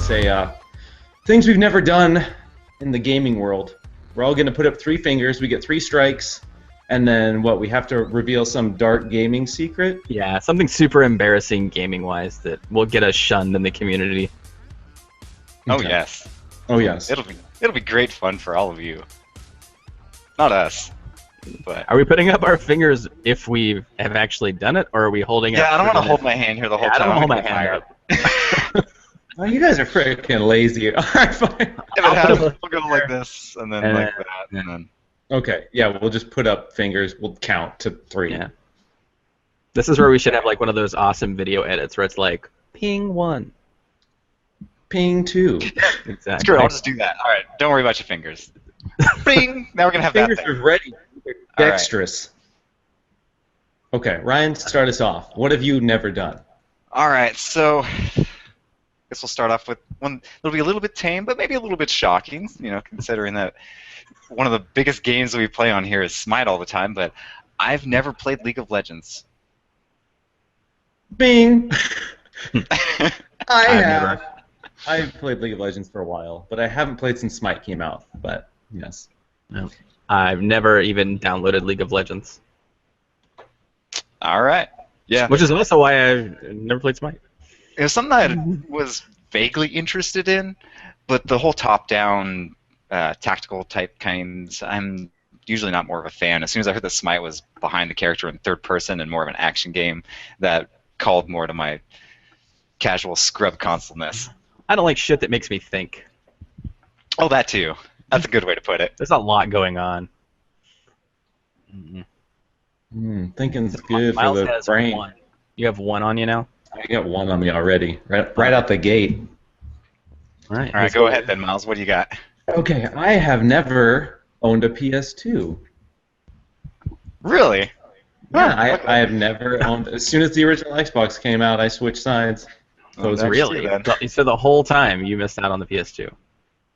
say things we've never done in the gaming world. We're all going to put up 3 fingers. We get 3 strikes, and then what? We have to reveal some dark gaming secret. Yeah, something super embarrassing gaming-wise that will get us shunned in the community. Oh Okay. yes. Oh yes. It'll be great fun for all of you. Not us, but Are we putting up our fingers if we have actually done it, or are we holding up? yeah, I don't want to proof hold that- my hand here the whole Yeah, I time. don't I'm hold gonna my get hand fired. up. Oh, you guys are freaking lazy. All right, fine. Yeah, but I'll put we'll go like this, and then And like then- that, and then. Okay, yeah, we'll just put up fingers. We'll count to 3. Yeah. This is where we should have like one of those awesome video edits where it's like ping 1. Ping 2. Exactly. Screw it, I'll just do that. All right, don't worry about your fingers. Bing! Now we're gonna have Fingers that are thing. ready. They're All right. dexterous. Okay, Ryan, start us off. What have you never done? All right, so I guess we'll start off with one that'll be a little bit tame, but maybe a little bit shocking. You know, considering that one of the biggest games that we play on here is Smite all the time. But I've never played League of Legends. Bing! I I've have. never. I've played League of Legends for a while, but I haven't played since Smite came out. But yes. No. I've never even downloaded League of Legends, All right. Yeah. which is also why I've never played Smite. It was something I was vaguely interested in, but the whole top-down tactical type kinds, I'm usually not more of a fan. As soon as I heard that Smite was behind the character in third person and more of an action game, that called more to my casual scrub consoleness. I don't like shit that makes me think. Oh, that too. That's a good way to put it. There's a lot going on. Thinking's good for Miles the has brain. 1. You have 1 on you now? I got 1 on me already, right out the gate. All right. All right, go ahead then, Miles. What do you got? Okay, I have never owned a PS2. Really? Yeah, I have never owned. As soon as the original Xbox came out, I switched sides. Oh, Those that's Really? true, then. So the whole time you missed out on the PS2.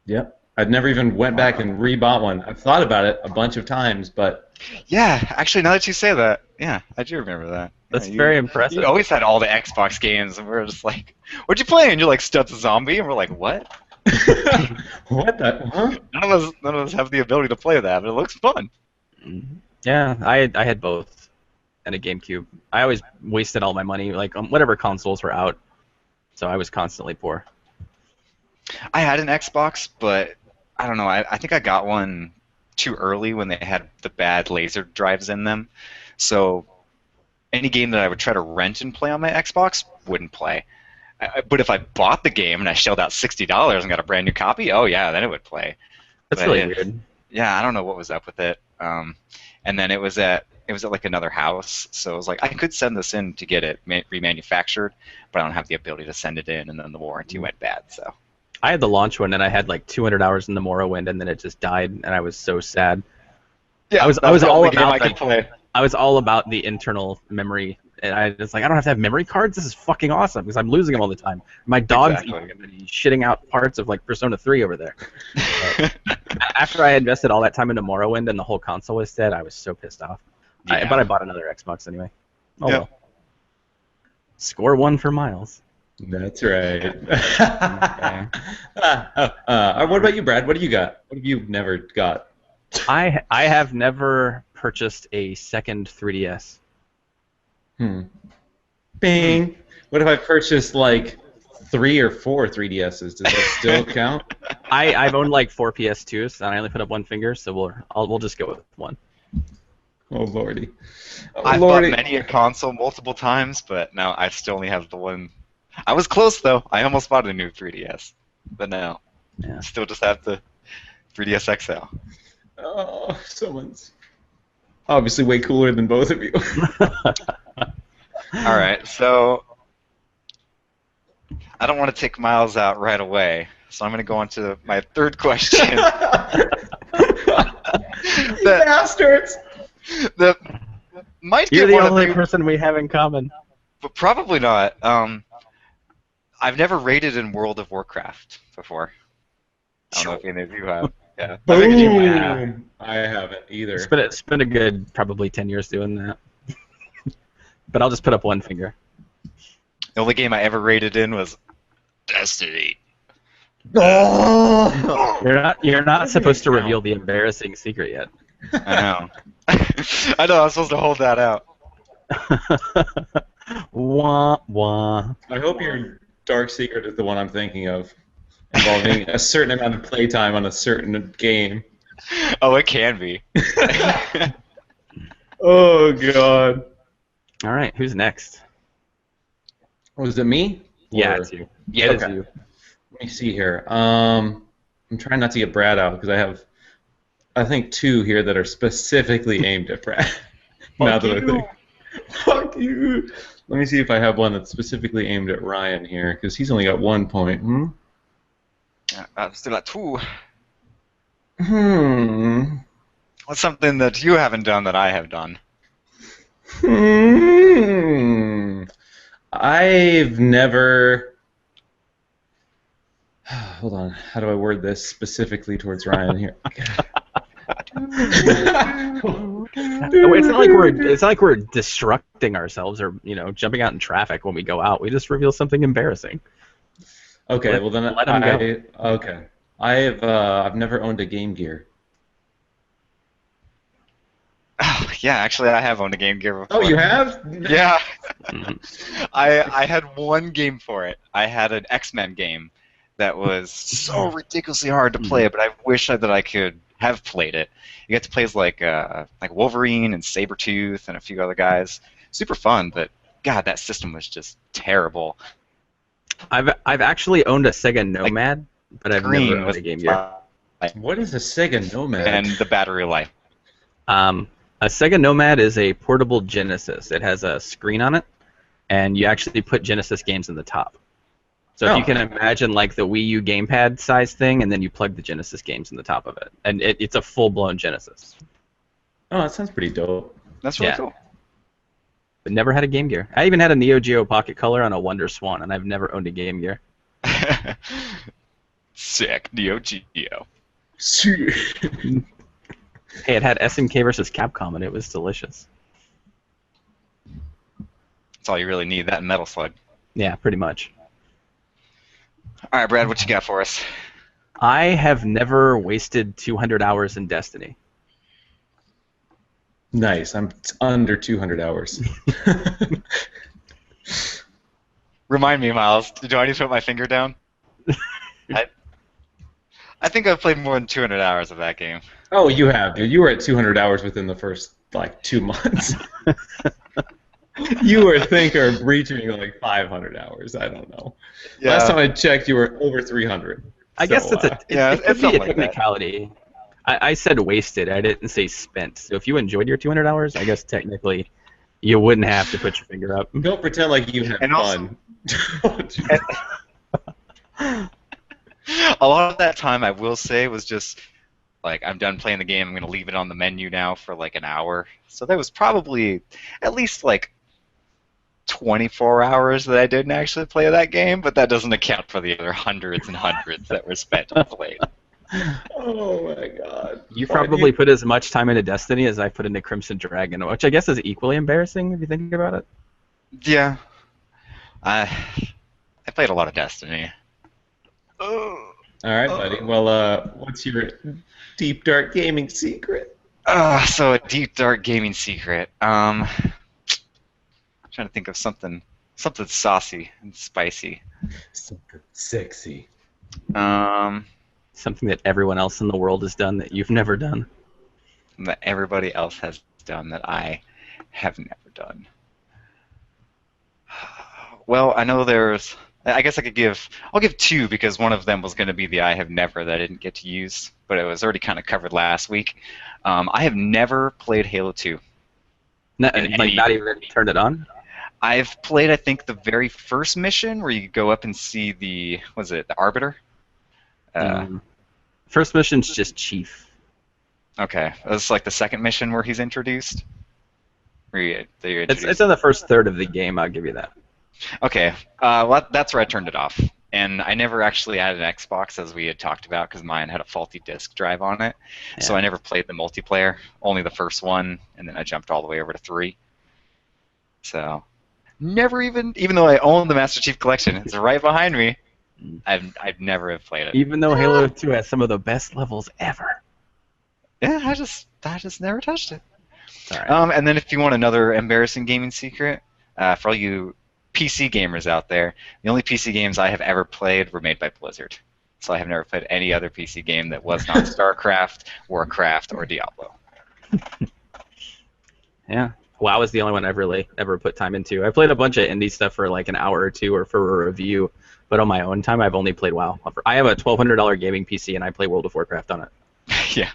Yep. I'd never even went back and rebought one. I've thought about it a bunch of times, but Yeah, actually, now that you say that, yeah, I do remember that. That's Yeah, very impressive. You always had all the Xbox games, and we were just like, "What'd you play?" And you're like, "Studs a Zombie," and we're like, "What?" what the? Huh? None of us have the ability to play that, but it looks fun. Yeah, I had both and a GameCube. I always wasted all my money, like on whatever consoles were out, so I was constantly poor. I had an Xbox, but I don't know. I think I got one too early when they had the bad laser drives in them. So any game that I would try to rent and play on my Xbox wouldn't play. But if I bought the game and I shelled out $60 and got a brand new copy, oh yeah, then it would play. That's But really weird. Yeah, I don't know what was up with it. And then it was at like another house, so it was like I could send this in to get it remanufactured, but I don't have the ability to send it in, and then the warranty went bad. So I had the launch one, and I had like 200 hours in the Morrowind, and then it just died, and I was so sad. yeah, I was the all only game about I could that. play. I was all about the internal memory, and I was like, I don't have to have memory cards. This is fucking awesome because I'm losing them all the time. My dog's Exactly. eating them, and he's shitting out parts of like Persona 3 over there. After I invested all that time into Morrowind and the whole console was dead, I was so pissed off. Yeah. But I bought another Xbox anyway. Oh Yeah. well. Score 1 for Miles. That's right. What about you, Brad? What do you got? What have you never got? I have never purchased a second 3DS. Bing. What if I purchased like 3 or 4 3DSs? Does that still count? I've owned like 4 PS2s, and I only put up 1 finger, so we'll just go with 1. Oh lordy. Oh, I've lordy. bought many a console multiple times, but no, I still only have the one. I was close though. I almost bought a new 3DS, but no, Yeah. still just have the 3DS XL. Oh, someone's obviously way cooler than both of you. All right, so I don't want to take Miles out right away, so I'm going to go on to my third question. You bastards! that might You're get the one only of you, person we have in common. but probably not. I've never raided in World of Warcraft before. I don't know if any of you have. Yeah. I figured you might have. Boom! I haven't either. It's been a good probably 10 years doing that. But I'll just put up 1 finger. The only game I ever raided in was Destiny. Oh! You're not supposed to Count. reveal the embarrassing secret yet. I know. I know. I was supposed to hold that out. Wah wah. I hope your dark secret is the one I'm thinking of, involving a certain amount of playtime on a certain game. Oh, it can be. Oh God. All right, who's next? Was it me? Yeah, Or- it's you. Yeah, It is okay. you. Let me see here. I'm trying not to get Brad out because I have, I think, two here that are specifically aimed at Brad. Now that I think. Fuck you. Let me see if I have one that's specifically aimed at Ryan here because he's only got 1 point. I'm still at 2. Hmm. What's something that you haven't done that I have done? Hmm. I've never. Hold on. How do I word this specifically towards Ryan here? It's not like we're destructing ourselves or jumping out in traffic when we go out. We just reveal something embarrassing. Okay, well then let 'em go. okay. I've never owned a Game Gear. Oh, yeah, actually, I have owned a Game Gear before. Oh, you have? Yeah. Mhm. I had one game for it. I had an X-Men game that was so ridiculously hard to play, but I wish that I could have played it. You get to play as like Wolverine and Sabretooth and a few other guys. Super fun, but God, that system was just terrible. I've actually owned a Sega Nomad, but I've Green never owned was a Game Gear. What is a Sega Nomad? and the battery life. A Sega Nomad is a portable Genesis. It has a screen on it, and you actually put Genesis games in the top. So if you can imagine like the Wii U gamepad size thing, and then you plug the Genesis games in the top of it, and it's a full-blown Genesis. Oh, that sounds pretty dope. That's really Yeah. cool. But never had a Game Gear. I even had a Neo Geo Pocket Color on a Wonder Swan, and I've never owned a Game Gear. Sick. Neo Geo. Hey, it had SNK versus Capcom, and it was delicious. That's all you really need, that and Metal Slug. Yeah, pretty much. All right, Brad, what you got for us? I have never wasted 200 hours in Destiny. Nice. I'm under 200 hours. Remind me, Miles. Do I need to put my finger down? I think I've played more than 200 hours of that game. Oh, you have, dude. You were at 200 hours within the first, 2 months. You were thinking of reaching, 500 hours. I don't know. Yeah. Last time I checked, you were over 300. I guess it's yeah, it could it's be a something like that. technicality. I said wasted. I didn't say spent. So if you enjoyed your 200 hours, I guess technically you wouldn't have to put your finger up. Don't pretend like you had And also- fun. A lot of that time, I will say, was just like, I'm done playing the game. I'm going to leave it on the menu now for an hour. So there was probably at least 24 hours that I didn't actually play that game, but that doesn't account for the other hundreds and hundreds that were spent and played. Oh my god. You probably put as much time into Destiny as I put into Crimson Dragon, which I guess is equally embarrassing if you think about it. Yeah. I played a lot of Destiny. All right, buddy. Well, what's your deep dark gaming secret? So a deep dark gaming secret. Trying to think of something saucy and spicy. Something sexy. Something that everyone else in the world has done that you've never done. That everybody else has done that I have never done. Well, I know there's. I guess I'll give two because one of them was going to be the I have never that I didn't get to use, but it was already kind of covered last week. I have never played Halo 2. Not even turned it on? I've played, I think, the very first mission where you go up and see the Arbiter? First mission's just Chief. Okay. It's like the second mission where he's introduced? It's in the first third of the game, I'll give you that. Okay. Well, that's where I turned it off. And I never actually had an Xbox, as we had talked about, because mine had a faulty disk drive on it. Yeah. So I never played the multiplayer, only the first one, and then I jumped all the way over to 3. So, never even though I own the Master Chief Collection, it's right behind me. I've never have played it. Even though Halo 2 has some of the best levels ever. Yeah, I just never touched it. It's all right. And then if you want another embarrassing gaming secret, for all you PC gamers out there, the only PC games I have ever played were made by Blizzard. So I have never played any other PC game that was not StarCraft, Warcraft, or Diablo. Yeah. WoW is the only one I've really ever put time into. I played a bunch of indie stuff for like an hour or two or for a review, but on my own time, I've only played WoW. I have a $1,200 gaming PC, and I play World of Warcraft on it. Yeah.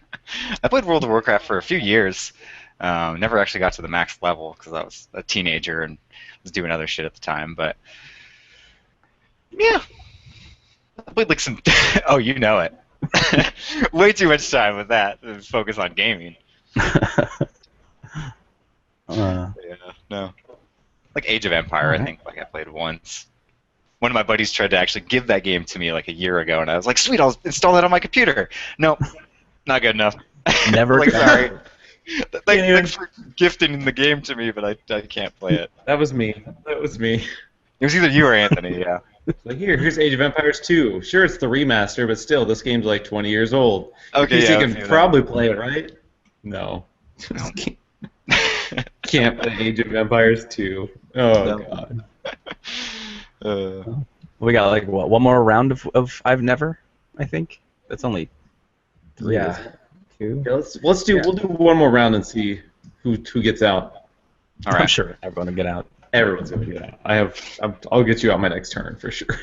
I played World of Warcraft for a few years. Never actually got to the max level because I was a teenager and was doing other shit at the time. But yeah, I played like some. Oh, you know it. Way too much time with that. Focus on gaming. Yeah, no. Like Age of Empire, I think. Like I played once. One of my buddies tried to actually give that game to me like a year ago, and I was like, "Sweet, I'll install that on my computer." Nope, not good enough. Never. Like, sorry. Thanks for gifting the game to me, but I can't play it. That was me. That was me. It was either you or Anthony, yeah. Like here's Age of Empires 2. Sure, it's the remaster, but still, this game's like 20 years old. Okay, PC yeah, can probably play it, right? No. Can't play Age of Empires 2. Oh No. God. We got like what, one more round of I've never. I think that's only 3. Yeah. Isn't it? 2. Yeah, we'll do one more round and see who gets out. All right. I'm sure everyone will get out. Everyone's gonna get out. I'll get you out my next turn for sure.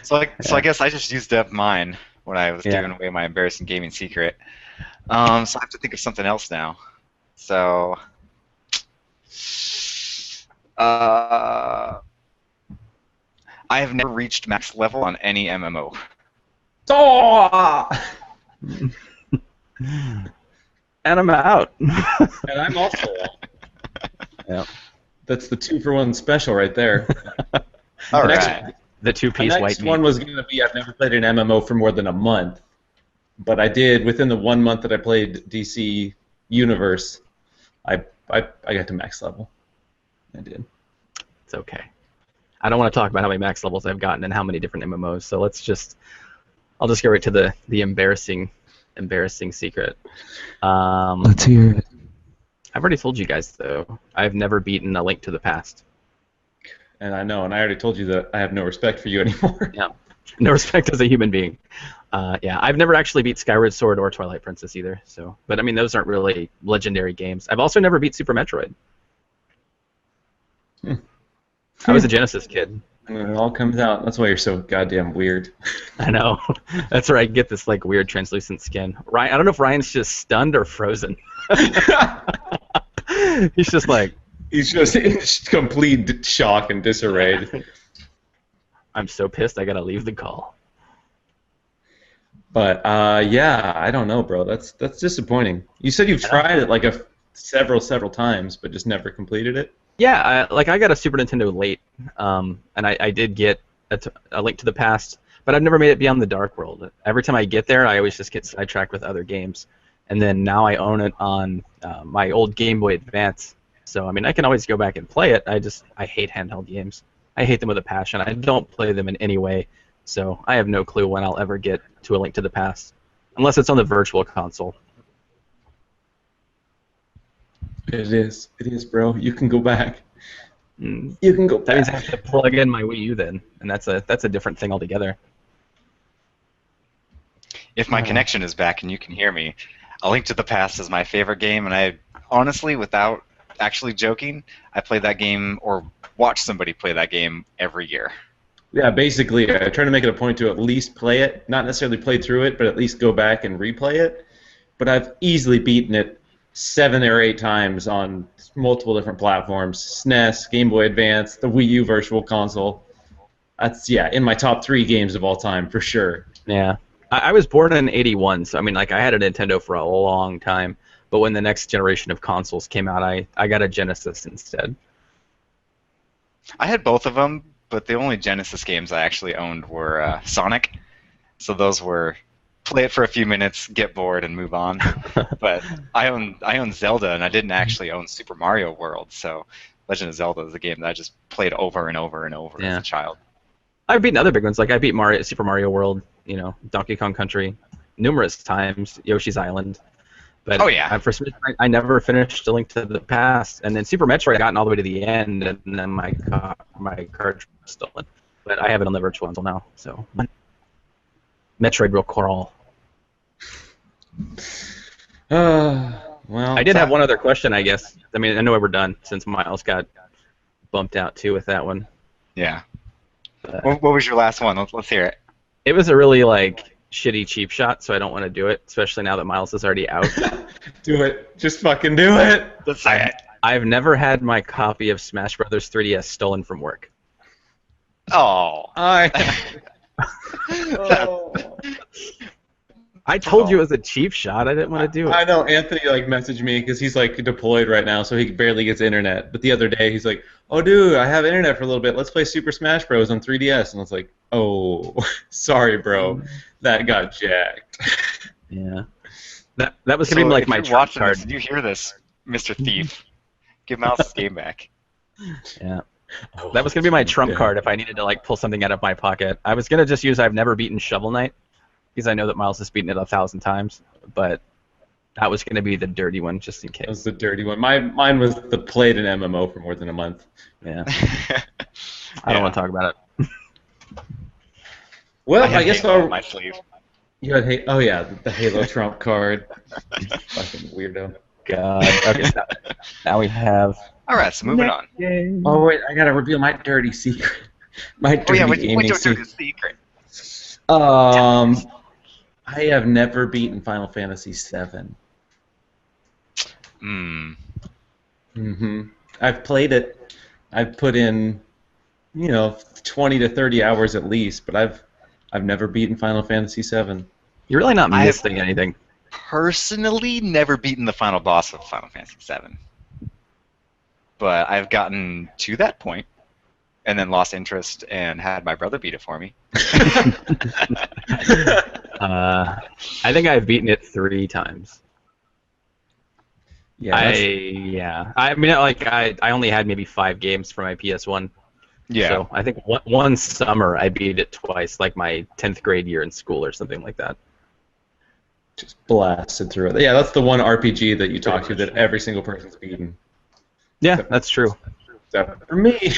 So I guess I just used up mine when I was giving away my embarrassing gaming secret. So I have to think of something else now. So I have never reached max level on any MMO. Oh! And I'm out. And I'm also out. Yeah. That's the 2-for-1 special right there. All the right. The The two-piece next white one meat. was going to be I've never played an MMO for more than a month. But I did, within the 1 month that I played DC Universe, I got to max level. I did. It's okay. I don't want to talk about how many max levels I've gotten and how many different MMOs. So I'll just go right to the embarrassing secret. Let's hear it. I've already told you guys though. I've never beaten A Link to the Past. And I know, and I already told you that I have no respect for you anymore. Yeah. No respect as a human being. Yeah, I've never actually beat Skyward Sword or Twilight Princess either. So, but I mean, those aren't really legendary games. I've also never beat Super Metroid. I was a Genesis kid. And it all comes out. That's why you're so goddamn weird. I know. That's where I get this like weird translucent skin. Ryan, I don't know if Ryan's just stunned or frozen. He's just like. He's just in complete shock and disarray. I'm so pissed. I gotta leave the call. But yeah, I don't know, bro. That's disappointing. You said you've tried it like several times, but just never completed it. Yeah, I got a Super Nintendo late, and I did get a Link to the Past, but I've never made it beyond the Dark World. Every time I get there, I always just get sidetracked with other games, and then now I own it on my old Game Boy Advance. So I mean, I can always go back and play it. I hate handheld games. I hate them with a passion. I don't play them in any way, so I have no clue when I'll ever get to A Link to the Past, unless it's on the Virtual Console. It is, bro. You can go back. Mm. You can go That means I back. have to plug in my Wii U then, and that's a different thing altogether. If my connection is back and you can hear me, A Link to the Past is my favorite game, and I honestly, without actually joking, I play that game or watch somebody play that game every year. Yeah, basically, I try to make it a point to at least play it. Not necessarily play through it, but at least go back and replay it. But I've easily beaten it 7 or 8 times on multiple different platforms: SNES, Game Boy Advance, the Wii U Virtual Console. That's in my top 3 games of all time for sure. Yeah. I was born in '81, so I mean, like, I had a Nintendo for a long time. But when the next generation of consoles came out, I got a Genesis instead. I had both of them, but the only Genesis games I actually owned were Sonic. So those were play it for a few minutes, get bored, and move on. But I own Zelda, and I didn't actually own Super Mario World. So Legend of Zelda is a game that I just played over and over and over as a child. I've beaten other big ones, like I beat Super Mario World, Donkey Kong Country, numerous times, Yoshi's Island. But Oh, yeah. for some reason, I never finished A Link to the Past, and then Super Metroid, I gotten all the way to the end, and then my cartridge was stolen. But I have it on the virtual until now, so Metroid will crawl. Well, I did have one other question, I guess. I mean, I know we're done since Miles got bumped out too with that one. Yeah. What was your last one? Let's hear it. It was a really shitty cheap shot, so I don't want to do it, especially now that Miles is already out. Do it. Just fucking do it. Let's say it. I've never had my copy of Smash Brothers 3DS stolen from work. Oh. I told you it was a cheap shot. I didn't want to do it. I know Anthony messaged me because he's deployed right now, so he barely gets internet. But the other day he's like, "Oh, dude, I have internet for a little bit. Let's play Super Smash Bros. On 3DS." And I was like, "Oh, sorry, bro, that got jacked." Yeah, that was gonna be my trump card. Did you hear this, Mr. Thief? Give Mouse his game back. Yeah. That was gonna be my trump card if I needed to pull something out of my pocket. I was gonna just use I've never beaten Shovel Knight, because I know that Miles has beaten it 1,000 times, but that was going to be the dirty one, just in case. That was the dirty one. Mine was the played an MMO for more than a month. Yeah. I don't want to talk about it. Well, I guess on my sleeve. You had the Halo Trump card. Fucking weirdo. God. Okay, now we have... All right, so moving on. Oh, wait, I got to reveal my dirty secret. My dirty gaming secret. I have never beaten Final Fantasy VII. I've played it. I've put in, 20 to 30 hours at least, but I've never beaten Final Fantasy VII. You're really not missing anything. Personally, never beaten the final boss of Final Fantasy VII, but I've gotten to that point. And then lost interest and had my brother beat it for me. I think I've beaten it 3 times. Yeah. I mean, I only had maybe 5 games for my PS1. Yeah. So I think one summer I beat it twice, like my 10th grade year in school or something like that. Just blasted through it. Yeah, that's the one RPG that you talk to that every single person's beaten. Yeah, that's true. Except for me.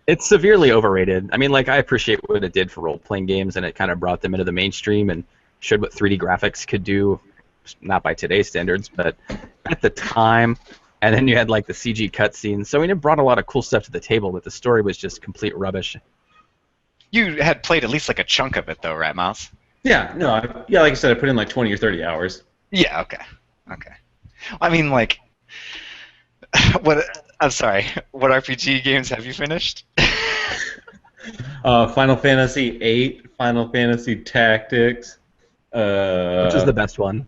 It's severely overrated. I mean, I appreciate what it did for role-playing games, and it kind of brought them into the mainstream and showed what 3D graphics could do, not by today's standards, but at the time. And then you had, the CG cutscenes. So, I mean, it brought a lot of cool stuff to the table, but the story was just complete rubbish. You had played at least, a chunk of it, though, right, Miles? Yeah, no, like I said, I put in, 20 or 30 hours. Yeah, okay. I mean, I'm sorry, what RPG games have you finished? Final Fantasy VIII, Final Fantasy Tactics. Which is the best one.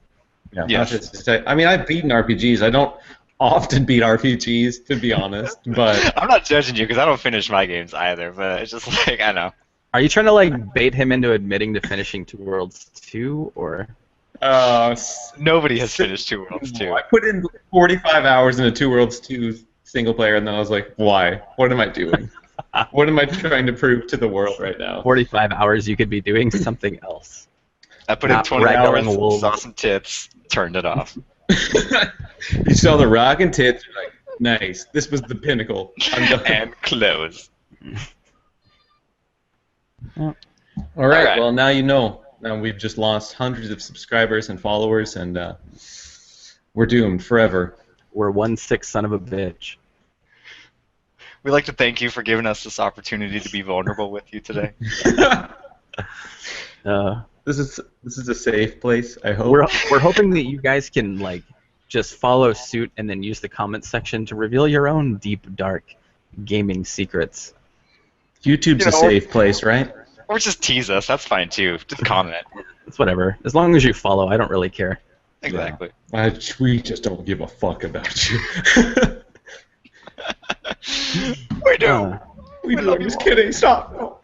Yeah. Yes. I mean, I've beaten RPGs. I don't often beat RPGs, to be honest, but... I'm not judging you, because I don't finish my games either, but it's just I know. Are you trying to, bait him into admitting to finishing Two Worlds 2, or...? Nobody has finished Two Worlds 2. I put in 45 hours into Two Worlds 2 single player, and then I was like, why? What am I doing? What am I trying to prove to the world right now? 45 hours, you could be doing something else. I put in 20 hours, saw some tits, turned it off. You saw the rock and tits, you're like, nice. This was the pinnacle. I'm done. And close. All right, well, now you know. Now we've just lost hundreds of subscribers and followers, and we're doomed forever. We're 1/6 son of a bitch. We'd like to thank you for giving us this opportunity to be vulnerable with you today. This is a safe place, I hope. We're hoping that you guys can just follow suit and then use the comments section to reveal your own deep, dark gaming secrets. YouTube's a safe place, right? Or just tease us. That's fine too. Just comment. It's whatever. As long as you follow, I don't really care. Exactly. Yeah. We just don't give a fuck about you. We do. We do. I'm just kidding. Stop.